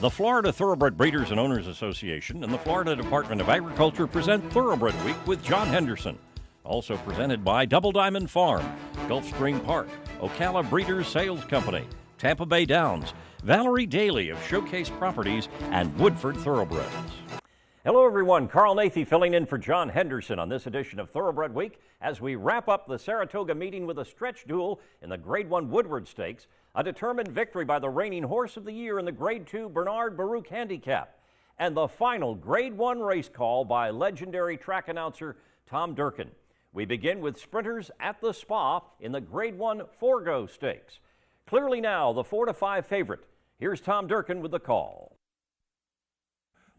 The Florida Thoroughbred Breeders and Owners Association and the Florida Department of Agriculture present Thoroughbred Week with John Henderson. Also presented by Double Diamond Farm, Gulfstream Park, Ocala Breeders Sales Company, Tampa Bay Downs, Valerie Daly of Showcase Properties, and Woodford Thoroughbreds. Hello, everyone. Carl Nathy filling in for John Henderson on this edition of Thoroughbred Week as we wrap up the Saratoga meeting with a stretch duel in the Grade 1 Woodward Stakes, a determined victory by the reigning horse of the year in the Grade 2 Bernard Baruch Handicap, and the final Grade 1 race call by legendary track announcer Tom Durkin. We begin with sprinters at the Spa in the Grade 1 Forgo Stakes. Clearly now the 4-5 favorite. Here's Tom Durkin with the call.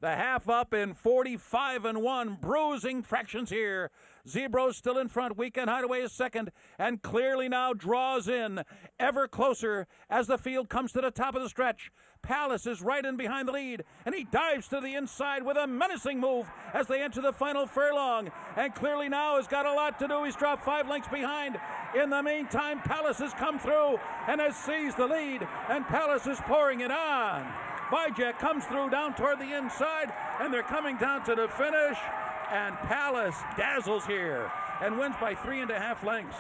The half up in 45-1, bruising fractions here. Zebro's still in front. Weekend Hideaway is second, and clearly now draws in ever closer as the field comes to the top of the stretch. Palace is right in behind the lead, and he dives to the inside with a menacing move as they enter the final furlong. And clearly now has got a lot to do. He's dropped 5 lengths behind. In the meantime, Palace has come through and has seized the lead, and Palace is pouring it on. Vijay comes through down toward the inside, and they're coming down to the finish, and Palace dazzles here and wins by 3.5 lengths.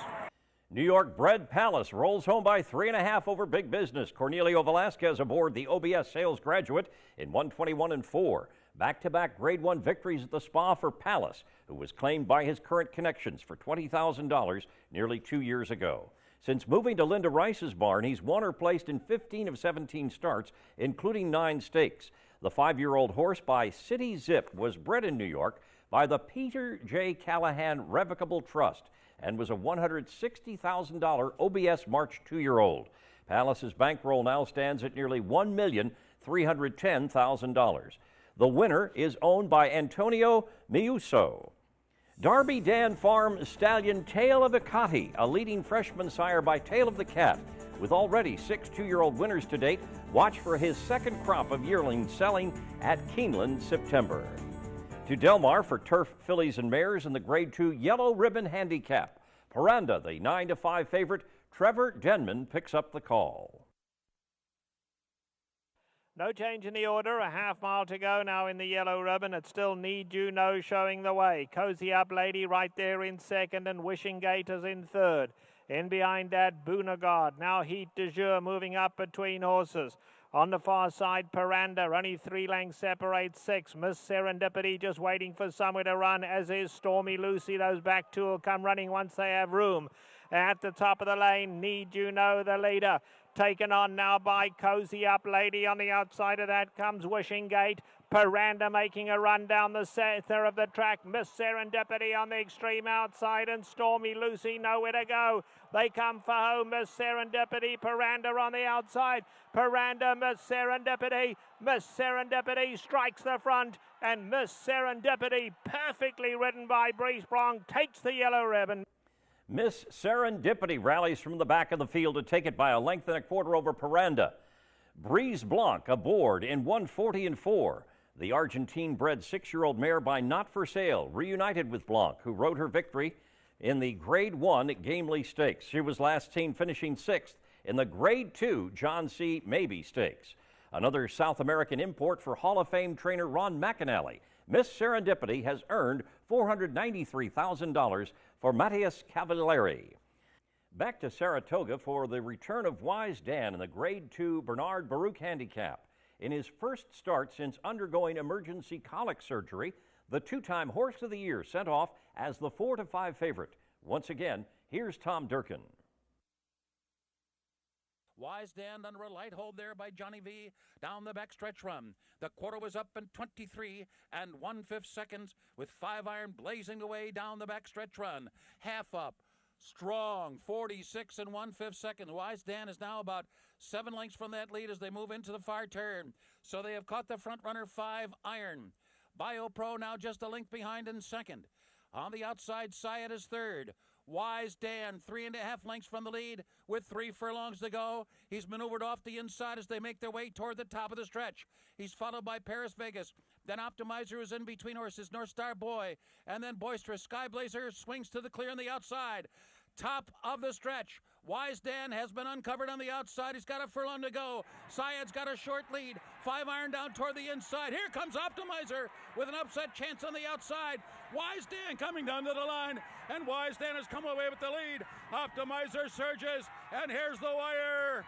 New York bred Palace rolls home by 3.5 over Big Business. Cornelio Velasquez aboard the OBS sales graduate in 121-4. Back-to-back Grade 1 victories at the Spa for Palace, who was claimed by his current connections for $20,000 nearly 2 years ago. Since moving to Linda Rice's barn, he's won or placed in 15 of 17 starts, including 9 stakes. The 5-year-old horse by City Zip was bred in New York by the Peter J. Callahan Revocable Trust and was a $160,000 OBS March 2-year-old. Palace's bankroll now stands at nearly $1,310,000. The winner is owned by Antonio Miuso. Darby Dan Farm Stallion Tale of Icati, a leading freshman sire by Tale of the Cat. With already 6 2-year-old winners to date, watch for his second crop of yearlings selling at Keeneland September. To Del Mar for turf fillies and mares in the Grade 2 Yellow Ribbon Handicap. Paranda, the 9-5 favorite, Trevor Denman picks up the call. No change in the order, a half mile to go now in the Yellow Ribbon. It's still Need You Know showing the way. Cozy Up Lady right there in second, and Wishing Gate is in third. In behind that, Boonagard. Now Heat de Jour moving up between horses. On the far side, Paranda, only 3 lengths separate 6. Miss Serendipity just waiting for somewhere to run, as is Stormy Lucy. Those back two will come running once they have room. At the top of the lane, Need You Know, the leader. Taken on now by Cozy Up Lady. On the outside of that comes Wishing Gate. Paranda making a run down the center of the track. Miss Serendipity on the extreme outside, and Stormy Lucy nowhere to go. They come for home. Miss Serendipity, Paranda on the outside. Paranda, Miss Serendipity. Miss Serendipity strikes the front, and Miss Serendipity, perfectly ridden by Breeze Blanc, takes the Yellow Ribbon. Miss Serendipity rallies from the back of the field to take it by 1.25 over Paranda. Breeze Blanc aboard in 140-4. The Argentine-bred 6-year-old mare by Not For Sale reunited with Blanc, who rode her victory in the Grade 1 Gamely Stakes. She was last seen finishing 6th in the Grade 2 John C. Maybe Stakes. Another South American import for Hall of Fame trainer Ron McAnally. Miss Serendipity has earned $493,000 for Matthias Cavallari. Back to Saratoga for the return of Wise Dan in the Grade 2 Bernard Baruch Handicap. In his first start since undergoing emergency colic surgery, the 2-time Horse of the Year sent off as the 4-5 favorite. Once again, here's Tom Durkin. Wise Dan under a light hold there by Johnny V down the backstretch run. The quarter was up in 23 1/5 seconds with 5 iron blazing away down the backstretch run. Half up, strong, 46 1/5 seconds. Wise Dan is now about 7 lengths from that lead as they move into the far turn. So they have caught the front runner 5 iron. BioPro now just a length behind in second. On the outside, Syed is third. Wise Dan, 3.5 lengths from the lead with 3 furlongs to go. He's maneuvered off the inside as they make their way toward the top of the stretch. He's followed by Paris Vegas. Then Optimizer is in between horses, North Star Boy. And then Boisterous Sky Blazer swings to the clear on the outside. Top of the stretch. Wise Dan has been uncovered on the outside. He's got a furlong to go. Syed's got a short lead. 5 iron down toward the inside. Here comes Optimizer with an upset chance on the outside. Wise Dan coming down to the line, and Wise Dan has come away with the lead. Optimizer surges, and here's the wire.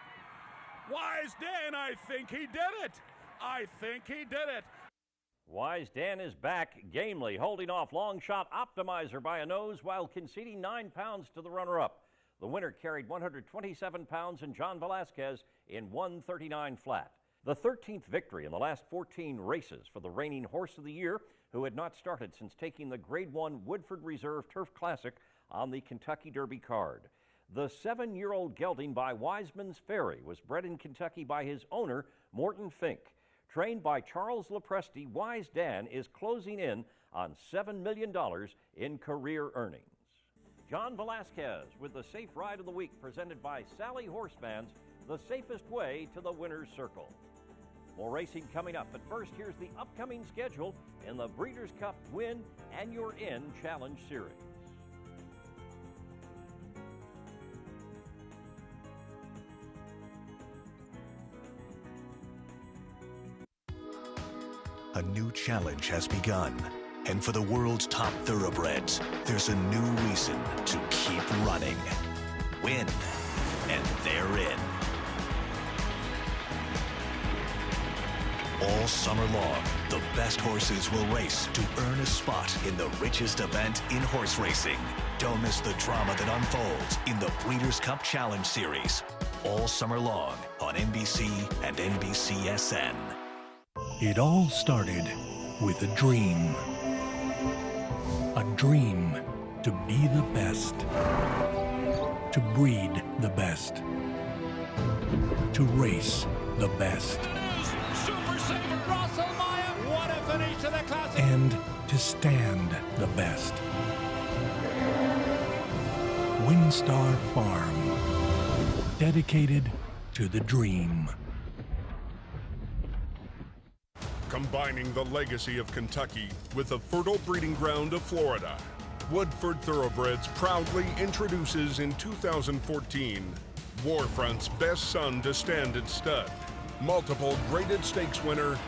Wise Dan, I think he did it. I think he did it. Wise Dan is back gamely, holding off long shot Optimizer by a nose while conceding 9 pounds to the runner-up. The winner carried 127 pounds and John Velasquez in 139 flat. The 13th victory in the last 14 races for the reigning horse of the year, who had not started since taking the Grade 1 Woodford Reserve Turf Classic on the Kentucky Derby card. The 7-year-old gelding by Wiseman's Ferry was bred in Kentucky by his owner, Morton Fink. Trained by Charles Lepresti, Wise Dan is closing in on $7 million in career earnings. John Velasquez with the Safe Ride of the Week, presented by Sally Horse Fans, the safest way to the winner's circle. More racing coming up, but first here's the upcoming schedule in the Breeders' Cup Win and You're In Challenge Series. A new challenge has begun. And for the world's top thoroughbreds, there's a new reason to keep running. Win. And they're in. All summer long, the best horses will race to earn a spot in the richest event in horse racing. Don't miss the drama that unfolds in the Breeders' Cup Challenge Series. All summer long on NBC and NBCSN. It all started with a dream. A dream to be the best, to breed the best, to race the best, Super Saver, Russell Meyer. What a finish to the classic. and to stand the best. Windstar Farm, dedicated to the dream. Combining the legacy of Kentucky with the fertile breeding ground of Florida, Woodford Thoroughbreds proudly introduces in 2014 Warfront's best son to stand at stud, multiple graded stakes winner,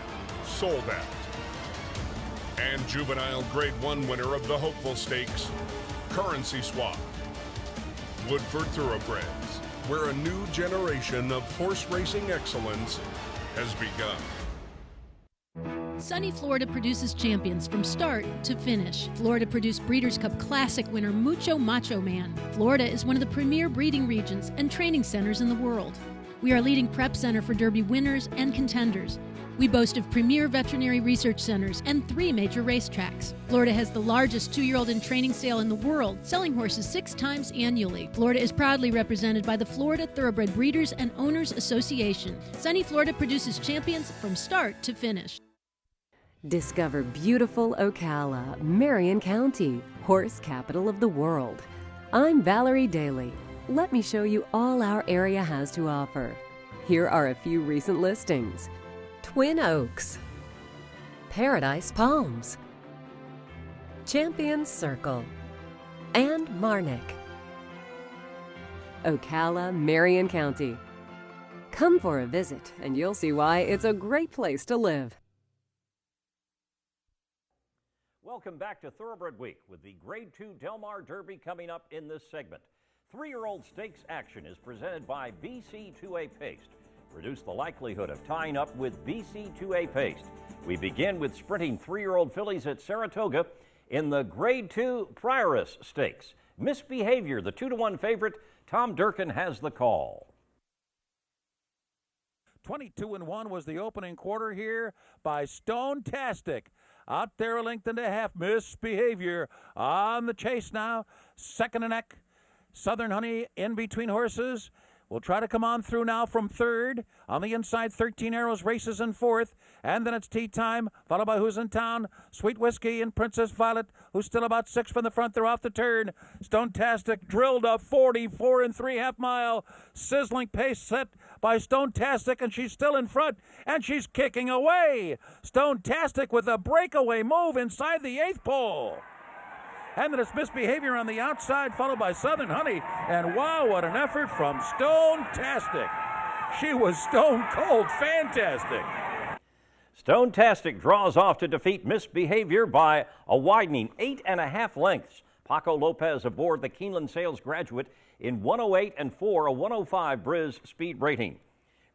Sold Out, and juvenile Grade 1 winner of the Hopeful Stakes, Currency Swap. Woodford Thoroughbreds, where a new generation of horse racing excellence has begun. Sunny Florida produces champions from start to finish. Florida produced Breeders' Cup Classic winner Mucho Macho Man. Florida is one of the premier breeding regions and training centers in the world. We are a leading prep center for Derby winners and contenders. We boast of premier veterinary research centers and 3 major racetracks. Florida has the largest 2-year-old in training sale in the world, selling horses 6 times annually. Florida is proudly represented by the Florida Thoroughbred Breeders and Owners Association. Sunny Florida produces champions from start to finish. Discover beautiful Ocala, Marion County, horse capital of the world. I'm Valerie Daly. Let me show you all our area has to offer. Here are a few recent listings. Twin Oaks, Paradise Palms, Champions Circle, and Marnick. Ocala, Marion County. Come for a visit and you'll see why it's a great place to live. Welcome back to Thoroughbred Week with the Grade 2 Del Mar Derby coming up in this segment. 3-year-old stakes action is presented by BC2A Paste. Reduce the likelihood of tying up with BC2A Paste. We begin with sprinting 3-year-old fillies at Saratoga in the Grade 2 Prioress Stakes. Misbehavior, the 2-to-1 favorite. Tom Durkin has the call. 22-1 was the opening quarter here by Stone-tastic. Out there a length and a half. Misbehavior on the chase now. Second and neck. Southern Honey in between horses. Will try to come on through now from third. On the inside, 13 Arrows races in fourth. And then it's Tea Time, followed by Who's in Town, Sweet Whiskey, and Princess Violet, who's still about 6 from the front. They're off the turn. Stone-tastic drilled a 44 3/2 mile. Sizzling pace set by Stone-tastic, and she's still in front, and she's kicking away. Stone-tastic with a breakaway move inside the 8th pole. And then it's Misbehavior on the outside, followed by Southern Honey. And wow, what an effort from Stone-tastic. She was stone cold fantastic. Stone-tastic draws off to defeat Misbehavior by a widening 8.5 lengths. Paco Lopez aboard the Keeneland Sales Graduate in 108 and 4, a 105 Briz speed rating.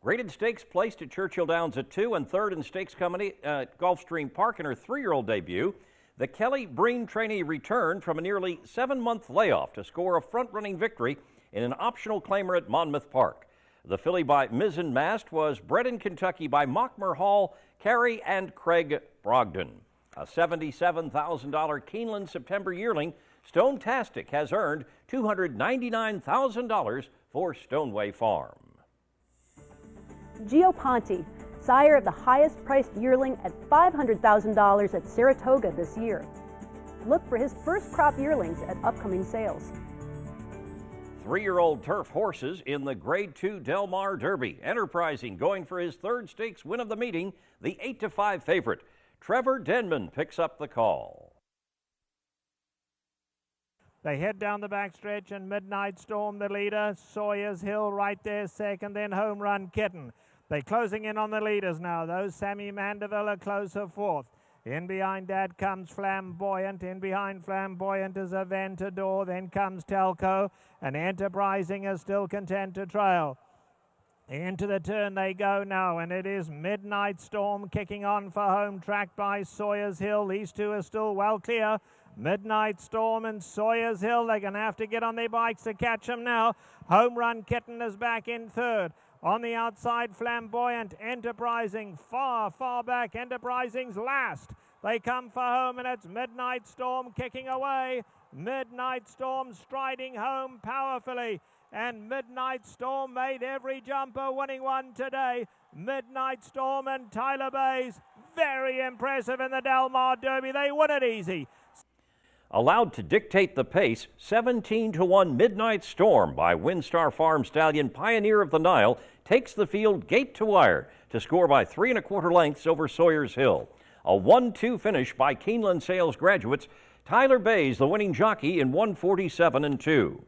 Graded Stakes placed at Churchill Downs at 2 and 3rd in Stakes Company at Gulfstream Park in her 3-year-old debut. The Kelly Breen trainee returned from a nearly 7-month layoff to score a front-running victory in an optional claimer at Monmouth Park. The filly by Mizzen Mast was bred in Kentucky by Mockmer Hall, Carey, and Craig Brogdon. A $77,000 Keeneland September yearling, Stone-tastic has earned $299,000 for Stoneway Farm. Gio Ponte, sire of the highest-priced yearling at $500,000 at Saratoga this year. Look for his first crop yearlings at upcoming sales. 3-year-old turf horses in the Grade 2 Del Mar Derby. Enterprising going for his 3rd stakes win of the meeting, the 8-5 favorite. Trevor Denman picks up the call. They head down the backstretch and Midnight Storm the leader. Sawyer's Hill right there second, then Home Run Kitten. They're closing in on the leaders now. Those Sammy Mandeville are closer fourth. In behind that comes Flamboyant. In behind Flamboyant is Aventador. Then comes Telco. And Enterprising is still content to trail. Into the turn they go now, and it is Midnight Storm kicking on for home, tracked by Sawyer's Hill. These two are still well clear. Midnight Storm and Sawyer's Hill. They're going to have to get on their bikes to catch them now. Home Run Kitten is back in 3rd. On the outside, Flamboyant, Enterprising, far back. Enterprising's last. They come for home, and it's Midnight Storm kicking away. Midnight Storm striding home powerfully. And Midnight Storm made every jumper, winning one today. Midnight Storm and Tyler Bays, very impressive in the Del Mar Derby. They win it easy. Allowed to dictate the pace, 17-1 Midnight Storm by Windstar Farm stallion Pioneer of the Nile takes the field gate to wire to score by 3 1/4 lengths over Sawyer's Hill. A 1-2 finish by Keeneland Sales graduates. Tyler Bays, the winning jockey, in 147 and 2.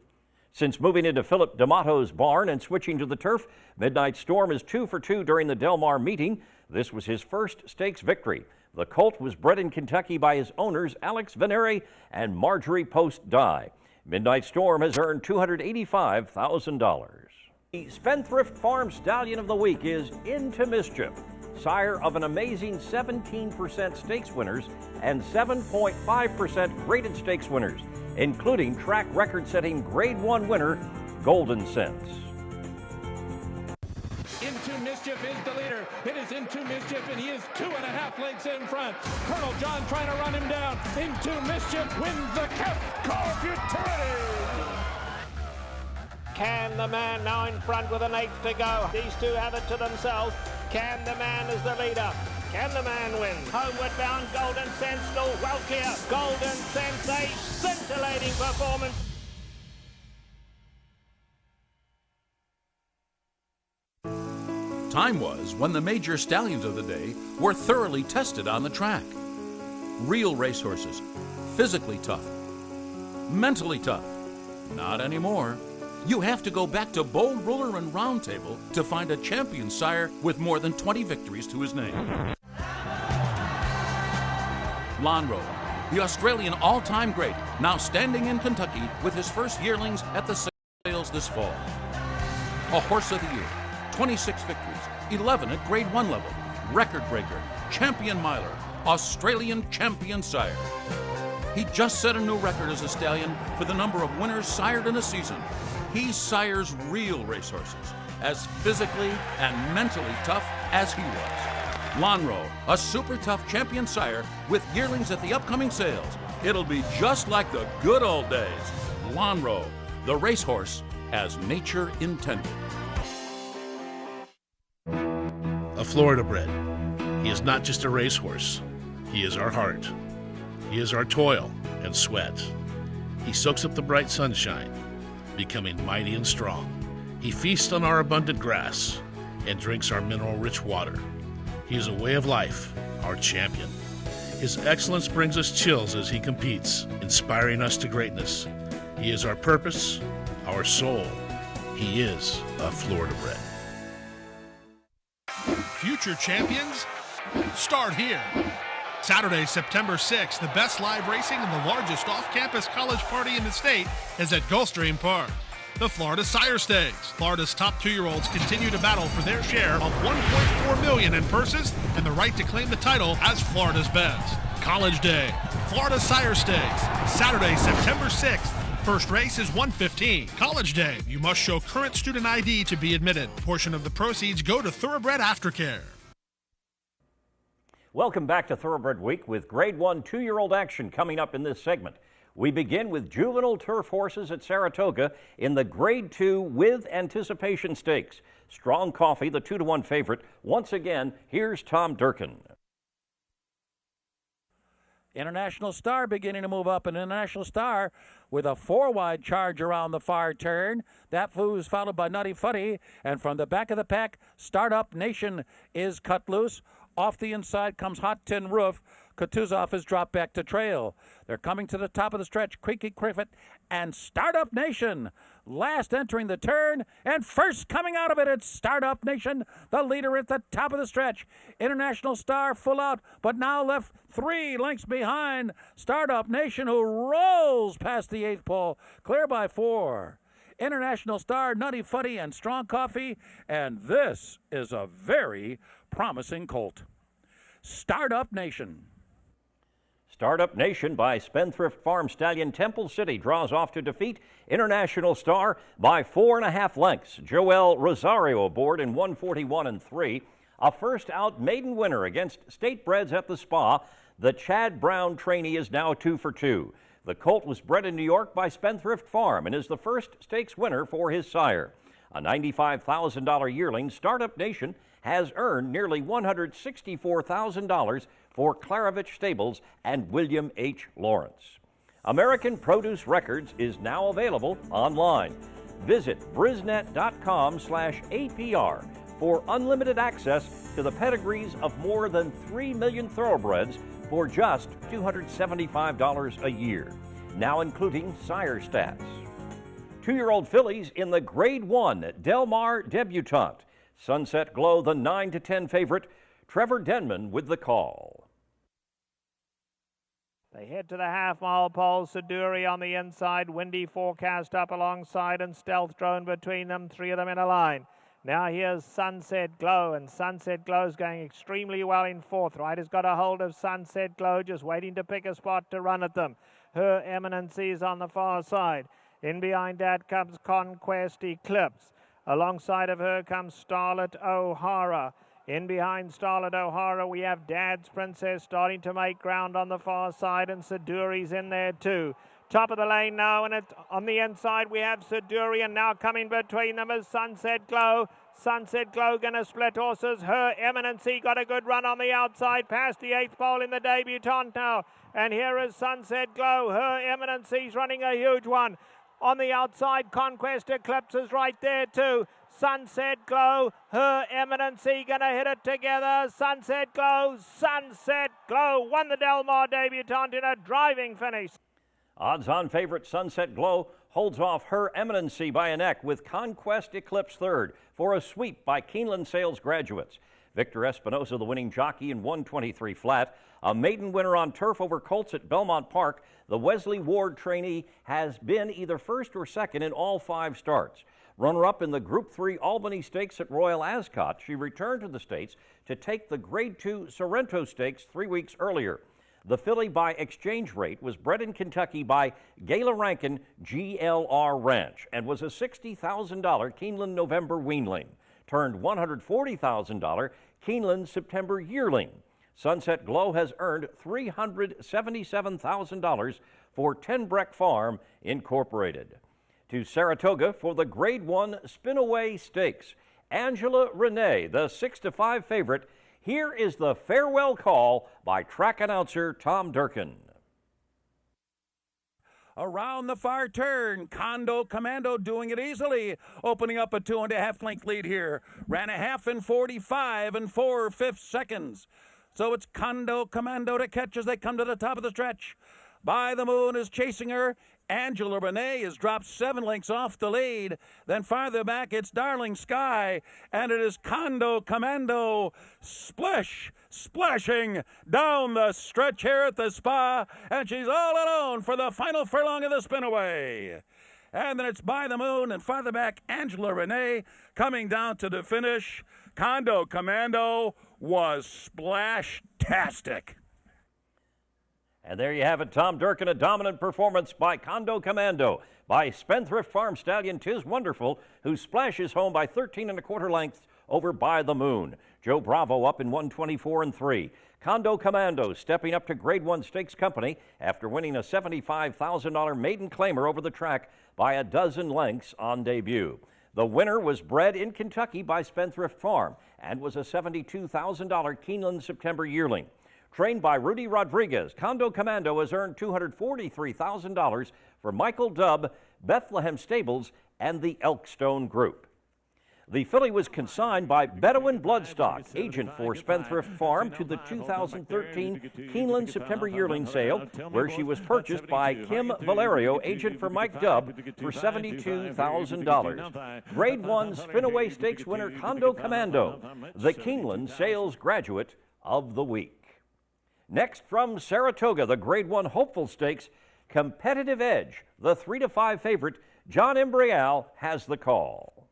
Since moving into Philip D'Amato's barn and switching to the turf, Midnight Storm is 2 for 2 during the Del Mar meeting. This was his first stakes victory. The colt was bred in Kentucky by his owners, Alex Venere and Marjorie Post Dye. Midnight Storm has earned $285,000. The Spendthrift Farm Stallion of the Week is Into Mischief, sire of an amazing 17% stakes winners and 7.5% graded stakes winners, including track record-setting Grade 1 winner, Golden Sense. Into Mischief is the leader. It is Into Mischief, and he is 2.5 lengths in front. Colonel John trying to run him down. Into Mischief wins the Cup. Call Futurity. Can the Man now in front with an 8th to go. These two have it to themselves. Can the Man is the leader. Can the Man win? Homeward bound, Golden Sense still well clear. Golden Sense, a scintillating performance. Time was when the major stallions of the day were thoroughly tested on the track. Real racehorses, physically tough, mentally tough. Not anymore. You have to go back to Bold Ruler and Round Table to find a champion sire with more than 20 victories to his name. Lonhro, the Australian all-time great, now standing in Kentucky with his first yearlings at the sales this fall. A horse of the year, 26 victories, 11 at Grade 1 level, record breaker, champion miler, Australian champion sire. He just set a new record as a stallion for the number of winners sired in a season. He sires real racehorses, as physically and mentally tough as he was. Lonhro, a super tough champion sire with yearlings at the upcoming sales. It'll be just like the good old days. Lonhro, the racehorse as nature intended. A Florida bred. He is not just a racehorse. He is our heart. He is our toil and sweat. He soaks up the bright sunshine, becoming mighty and strong. He feasts on our abundant grass and drinks our mineral-rich water. He is a way of life, our champion. His excellence brings us chills as he competes, inspiring us to greatness. He is our purpose, our soul. He is a Florida bred. Future champions, start here. Saturday, September 6th, the best live racing and the largest off-campus college party in the state is at Gulfstream Park. The Florida Sire Stakes. Florida's top 2-year-olds continue to battle for their share of $1.4 million in purses and the right to claim the title as Florida's best. College Day, Florida Sire Stakes, Saturday, September 6th. First race is 1:15. College Day, you must show current student ID to be admitted. A portion of the proceeds go to Thoroughbred Aftercare. Welcome back to Thoroughbred Week with Grade 1 2-year-old action coming up in this segment. We begin with juvenile turf horses at Saratoga in the Grade 2 with Anticipation Stakes. Strong Coffee, the 2-to-1 favorite. Once again, here's Tom Durkin. International Star beginning to move up, and International Star with a 4-wide charge around the far turn. That fool's followed by Nutty Fuddy, and from the back of the pack, Startup Nation is cut loose. Off the inside comes Hot Tin Roof. Kutuzov has dropped back to trail. They're coming to the top of the stretch. Creaky Cricket and Startup Nation. Last entering the turn, and first coming out of it, it's Startup Nation, the leader at the top of the stretch. International Star full out, but now left 3 lengths behind Startup Nation, who rolls past the 8th pole, clear by 4. International Star, Nutty Fuddy, and Strong Coffee, and this is a very promising colt. Startup Nation. Startup Nation by Spendthrift Farm Stallion Temple City draws off to defeat International Star by 4.5 lengths. Joel Rosario aboard in 141 3. A first out maiden winner against State Breds at the Spa. The Chad Brown trainee is now 2 for 2. The colt was bred in New York by Spendthrift Farm and is the first stakes winner for his sire. A $95,000 yearling, Startup Nation has earned nearly $164,000 for Klaravich Stables and William H. Lawrence. American Produce Records is now available online. Visit brisnet.com/APR for unlimited access to the pedigrees of more than 3 million thoroughbreds for just $275 a year, now including sire stats. 2-year-old fillies in the Grade 1 Del Mar Debutante. Sunset Glow, the 9-10 favorite. Trevor Denman with the call. They head to the half-mile pole. Siduri on the inside. Windy forecast up alongside, and Stealth Drone between them. 3 of them in a line. Now here's Sunset Glow, and Sunset Glow's going extremely well in 4th. Rider's got a hold of Sunset Glow, just waiting to pick a spot to run at them. Her Eminency is on the far side. In behind that comes Conquest Eclipse. Alongside of her comes Starlet O'Hara. In behind Starlet O'Hara, we have Dad's Princess starting to make ground on the far side, and Siduri's in there too. Top of the lane now, and on the inside we have Siduri, and now coming between them is Sunset Glow. Sunset Glow going to split horses. Her Eminency got a good run on the outside, past the 8th pole in the debutante now. And here is Sunset Glow. Her Eminency's running a huge one. On the outside, Conquest Eclipse is right there too. Sunset Glow, Her Eminency going to hit it together. Sunset Glow won the Del Mar debutante in a driving finish. Odds-on favorite Sunset Glow holds off Her Eminency by a neck, with Conquest Eclipse 3rd for a sweep by Keeneland Sales graduates. Victor Espinosa, the winning jockey, in 123 flat. A maiden winner on turf over colts at Belmont Park. The Wesley Ward trainee has been either first or second in all 5 starts. Runner-up in the Group 3 Albany Stakes at Royal Ascot, she returned to the States to take the Grade 2 Sorrento Stakes 3 weeks earlier. The filly by exchange rate was bred in Kentucky by Gala Rankin GLR Ranch and was a $60,000 Keeneland November weanling, turned $140,000 Keeneland September yearling. Sunset Glow has earned $377,000 for Tenbreck Farm Incorporated. To Saratoga for the Grade 1 Spinaway Stakes. Angela Renee, the 6-5 favorite. Here is the farewell call by track announcer Tom Durkin. Around the far turn, Commando doing it easily, opening up a 2.5 length lead here. Ran a half in 45 and 4/5 seconds. So it's Condo Commando to catch as they come to the top of the stretch. By the Moon is chasing her. Angela Renee has dropped 7 lengths off the lead. Then farther back, it's Darling Sky, and it is Condo Commando splashing down the stretch here at the Spa, and she's all alone for the final furlong of the spinaway. And then it's By the Moon, and farther back, Angela Renee coming down to the finish. Condo Commando was splash-tastic. And there you have it, Tom Durkin, a dominant performance by Condo Commando, by Spendthrift Farm Stallion 'Tis Wonderful, who splashes home by 13 1/4 lengths over By the Moon. Joe Bravo up in 124 3. Condo Commando stepping up to Grade 1 Stakes Company after winning a $75,000 maiden claimer over the track by a dozen lengths on debut. The winner was bred in Kentucky by Spendthrift Farm and was a $72,000 Keeneland September yearling. Trained by Rudy Rodriguez, Condo Commando has earned $243,000 for Michael Dubb, Bethlehem Stables, and the Elkstone Group. The filly was consigned by Bedouin Bloodstock, agent for Spendthrift Farm, to the 2013 Keeneland September yearling sale, where she was purchased by Kim Valerio, agent for Mike Dubb, for $72,000. Grade 1 Spinaway Stakes winner Condo Commando, the Keeneland Sales Graduate of the Week. Next from Saratoga, the Grade 1 Hopeful Stakes, Competitive Edge, the 3 to 5 favorite, John Embrial has the call.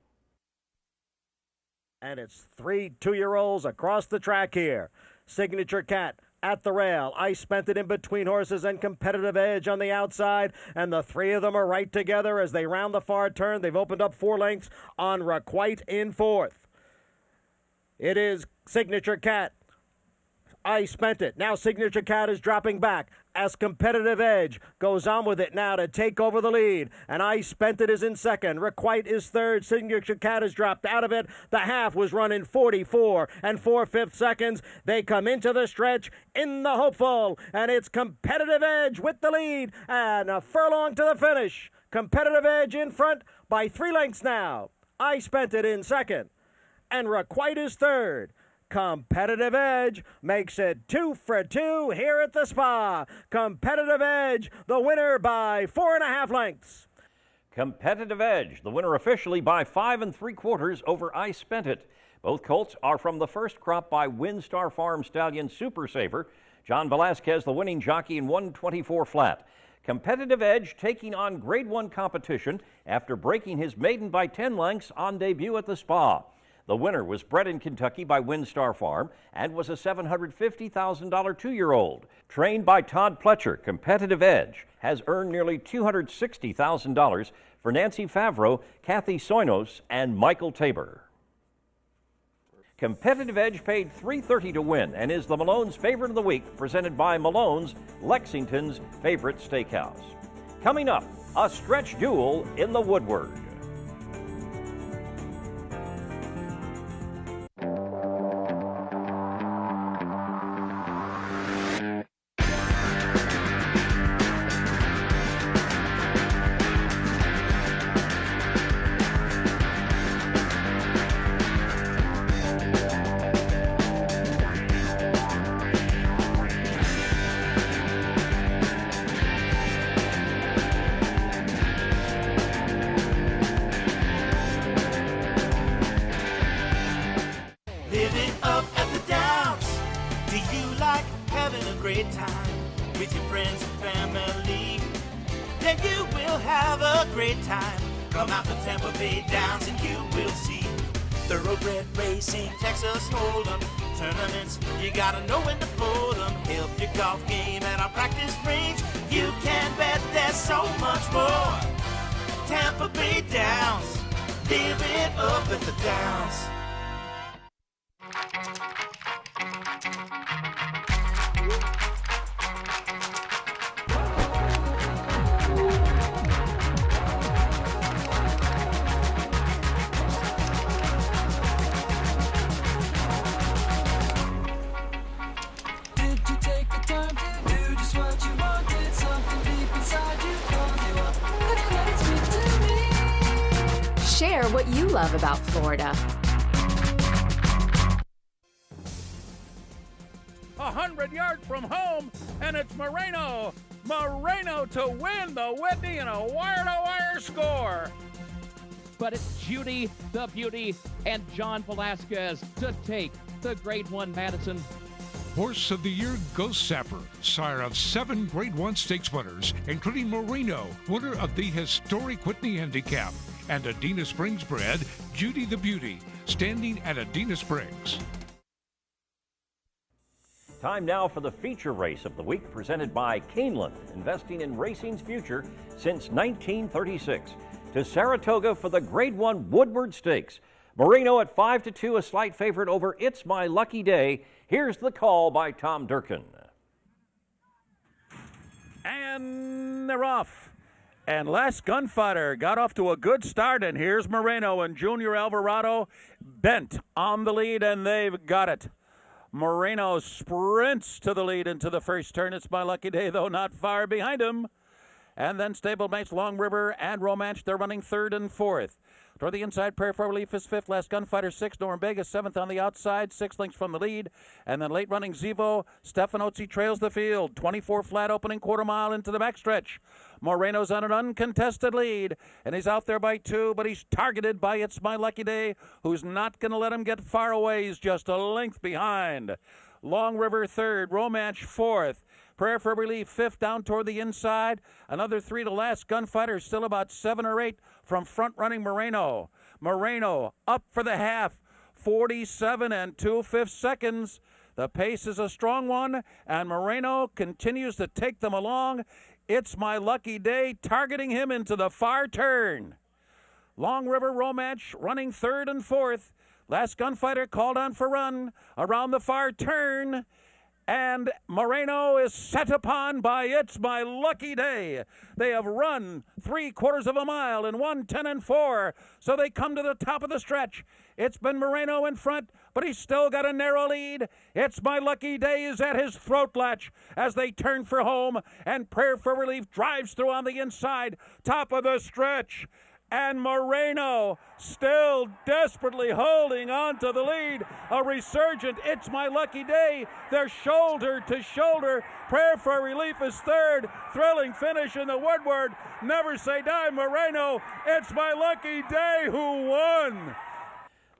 And it's 3 2-year-olds across the track here. Signature Cat at the rail. I Spent It in between horses, and Competitive Edge on the outside. And the 3 of them are right together as they round the far turn. They've opened up 4 lengths on Requite in 4th. It is Signature Cat. I Spent It. Now Signature Cat is dropping back as Competitive Edge goes on with it now to take over the lead. And I Spent It is in second. Requite is third. Signature Cat has dropped out of it. The half was run in 44 4/5 seconds. They come into the stretch in the Hopeful, and it's Competitive Edge with the lead and a furlong to the finish. Competitive Edge in front by 3 lengths now. I Spent It in second, and Requite is third. Competitive Edge makes it 2 for 2 here at the Spa. Competitive Edge, the winner by 4 1/2 lengths. Competitive Edge, the winner officially by 5 3/4 over I Spent It. Both colts are from the first crop by Windstar Farm Stallion Super Saver. John Velasquez, the winning jockey, in 124 flat. Competitive Edge taking on Grade 1 competition after breaking his maiden by 10 lengths on debut at the Spa. The winner was bred in Kentucky by Windstar Farm and was a $750,000 2-year-old. Trained by Todd Pletcher, Competitive Edge has earned nearly $260,000 for Nancy Favreau, Kathy Soinos, and Michael Tabor. Competitive Edge paid $330 to win and is the Malone's favorite of the week, presented by Malone's, Lexington's favorite steakhouse. Coming up, a stretch duel in the Woodward. Living up at the Downs. Do you like having a great time with your friends and family? Then you will have a great time. Come out to Tampa Bay Downs and you will see Thoroughbred racing, Texas Hold'em tournaments. You gotta know when to pull them. Help your golf game at our practice range. You can bet there's so much more. Tampa Bay Downs. Live it up at the Downs. Share what you love about Florida. 100 yards from home, and it's Moreno to win the Whitney in a wire-to-wire score. But it's Judy the Beauty and John Velasquez to take the Grade 1 Madison. Horse of the Year goes Sapper, sire of 7 Grade 1 stakes winners, including Moreno, winner of the historic Whitney Handicap, and Adena Springs bred Judy the Beauty, standing at Adena Springs. Time now for the feature race of the week, presented by Keeneland, investing in racing's future since 1936. To Saratoga for the Grade 1 Woodward Stakes. Moreno at 5-2, a slight favorite over It's My Lucky Day. Here's the call by Tom Durkin. And they're off. And Last Gunfighter got off to a good start, and here's Moreno and Junior Alvarado bent on the lead, and they've got it. Moreno sprints to the lead into the first turn. It's My Lucky Day, though not far behind him. And then stablemates Long River and Romance, they're running third and fourth. Toward the inside, Prayer for Relief is fifth. Last Gunfighter, sixth. Norm Vegas, seventh on the outside. 6 lengths from the lead. And then late running Zevo. Stefanozzi trails the field. 24 flat opening quarter mile into the backstretch. Moreno's on an uncontested lead. And he's out there by 2, but he's targeted by It's My Lucky Day, who's not going to let him get far away. He's just a length behind. Long River third. Romance fourth. Prayer for Relief fifth down toward the inside. Another 3 to Last Gunfighter, still about 7 or 8 from front-running Moreno. Moreno up for the half, 47 2/5 seconds. The pace is a strong one, and Moreno continues to take them along. It's My Lucky Day, targeting him into the far turn. Long River Romance running third and fourth. Last Gunfighter called on for run around the far turn. And Moreno is set upon by It's My Lucky Day. They have run 3/4 of a mile in 1:10 and 4, so they come to the top of the stretch. It's been Moreno in front, but he's still got a narrow lead. It's My Lucky Day is at his throat latch as they turn for home, and Prayer for Relief drives through on the inside, top of the stretch. And Moreno still desperately holding on to the lead. A resurgent It's My Lucky Day. They're shoulder to shoulder. Prayer for Relief is third. Thrilling finish in the Woodward. Never Say Die Moreno. It's My Lucky Day who won.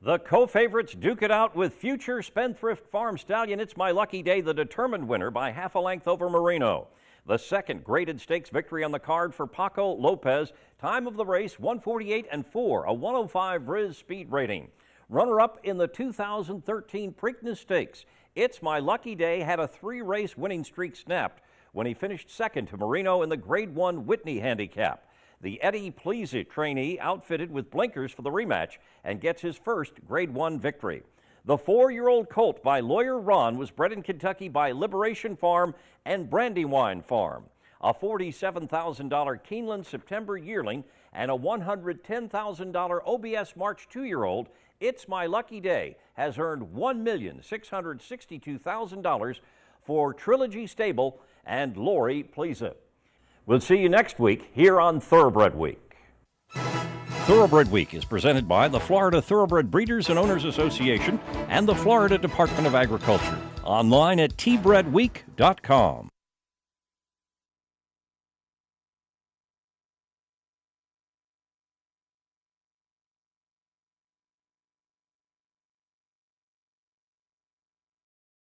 The co-favorites duke it out with future Spendthrift Farm Stallion It's My Lucky Day, the determined winner by half a length over Moreno. The second graded stakes victory on the card for Paco Lopez. Time of the race, 1:48 and 4, a 1:05 Briz speed rating. Runner-up in the 2013 Preakness Stakes. It's My Lucky Day had a 3-race winning streak snapped when he finished second to Moreno in the Grade 1 Whitney Handicap. The Eddie Please It trainee outfitted with blinkers for the rematch and gets his first Grade 1 victory. The 4-year-old colt by Lawyer Ron was bred in Kentucky by Liberation Farm and Brandywine Farm. A $47,000 Keeneland September yearling and a $110,000 OBS March 2-year-old, It's My Lucky Day has earned $1,662,000 for Trilogy Stable and Lori Please It. We'll see you next week here on Thoroughbred Week. Thoroughbred Week is presented by the Florida Thoroughbred Breeders and Owners Association and the Florida Department of Agriculture. Online at tbredweek.com.